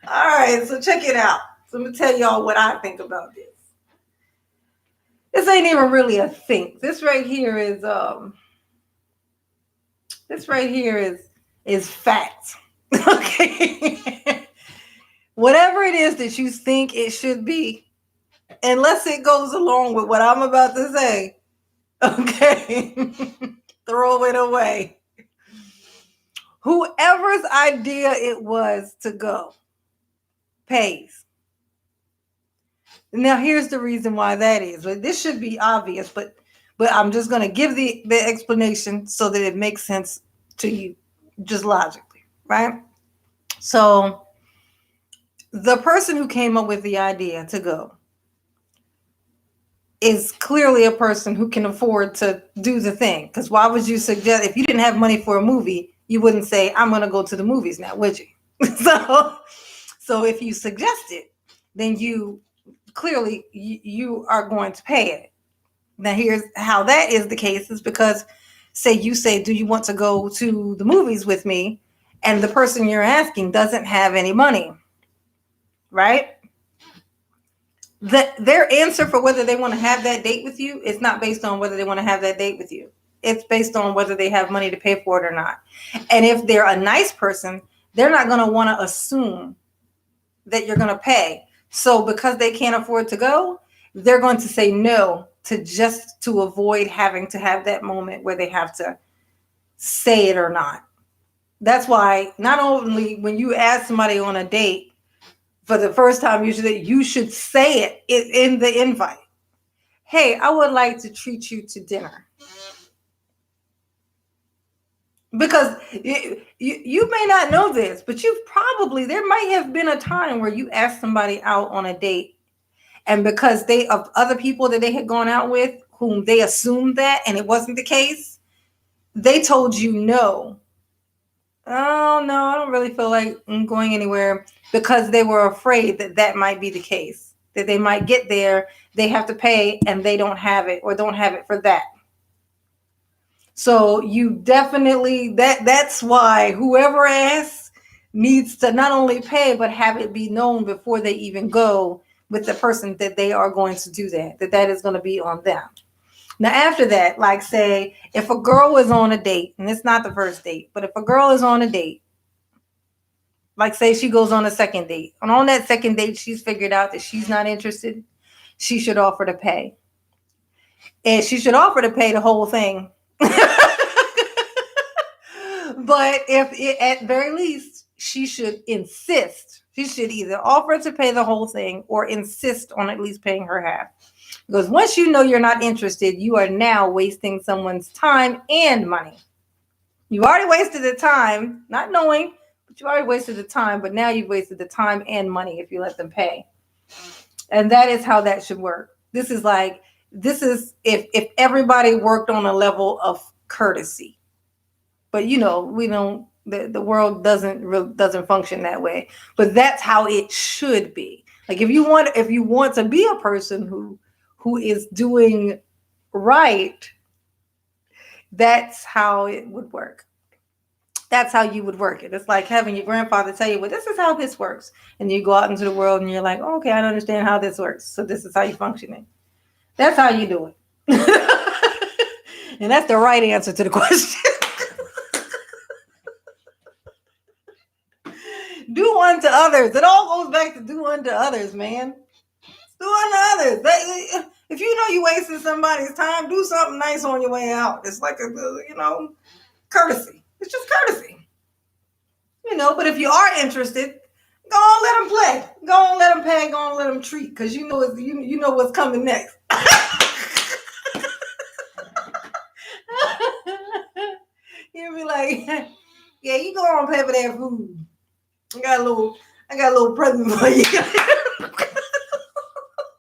All right, so check it out. So I'm gonna tell y'all what I think about this. This ain't even really a think. This right here is fact. Okay. Whatever it is that you think it should be, unless it goes along with what I'm about to say, okay, throw it away. Whoever's idea it was to go pays. Now, here's the reason why that is. This should be obvious, but I'm just going to give the explanation so that it makes sense to you, just logically, right? So, the person who came up with the idea to go is clearly a person who can afford to do the thing. Because why would you suggest, if you didn't have money for a movie, you wouldn't say, I'm going to go to the movies now, would you? So if you suggest it, then you clearly you are going to pay it. Now, here's how that is the case is because you say, do you want to go to the movies with me? And the person you're asking doesn't have any money, right? Their answer for whether they want to have that date with you is not based on whether they want to have that date with you. It's based on whether they have money to pay for it or not. And if they're a nice person, they're not going to want to assume that you're going to pay. So because they can't afford to go, they're going to say no to avoid having to have that moment where they have to say it or not. That's why not only when you ask somebody on a date, for the first time, you should say it in the invite. Hey, I would like to treat you to dinner. Because you may not know this, but there might have been a time where you asked somebody out on a date, and because of other people that they had gone out with, whom they assumed that, and it wasn't the case, they told you no. Oh, no, I don't really feel like I'm going anywhere, because they were afraid that might be the case, that they might get there, they have to pay, and they don't have it or don't have it for that. So you definitely, that's why whoever asks needs to not only pay, but have it be known before they even go with the person that they are going to do that is going to be on them. Now, after that, like say, if a girl is on a date, and it's not the first date, but if a girl is on a date, like say she goes on a second date, and on that second date, she's figured out that she's not interested, she should offer to pay. And she should offer to pay the whole thing. But at very least, she should insist. She should either offer to pay the whole thing or insist on at least paying her half. Because once you know you're not interested, you are now wasting someone's time and money. You already wasted the time, not knowing, but you already wasted the time. But now you've wasted the time and money if you let them pay. And that is how that should work. This is if everybody worked on a level of courtesy. But we don't. The world doesn't function that way. But that's how it should be. Like if you want to be a person who is doing right, that's how it would work. That's how you would work it. It's like having your grandfather tell you, well, this is how this works. And you go out into the world and you're like, oh, okay, I don't understand how this works. So this is how you function it. That's how you do it. And that's the right answer to the question. Do unto others. It all goes back to do unto others, man. Do unto others. If you know you wasted somebody's time, do something nice on your way out. It's like courtesy. It's just courtesy. But if you are interested, go on, let them play. Go on, let them pay. Go on, let them treat. Because you know what's coming next. You'll be like, yeah, you go on, pay for that food. I got a little present for you.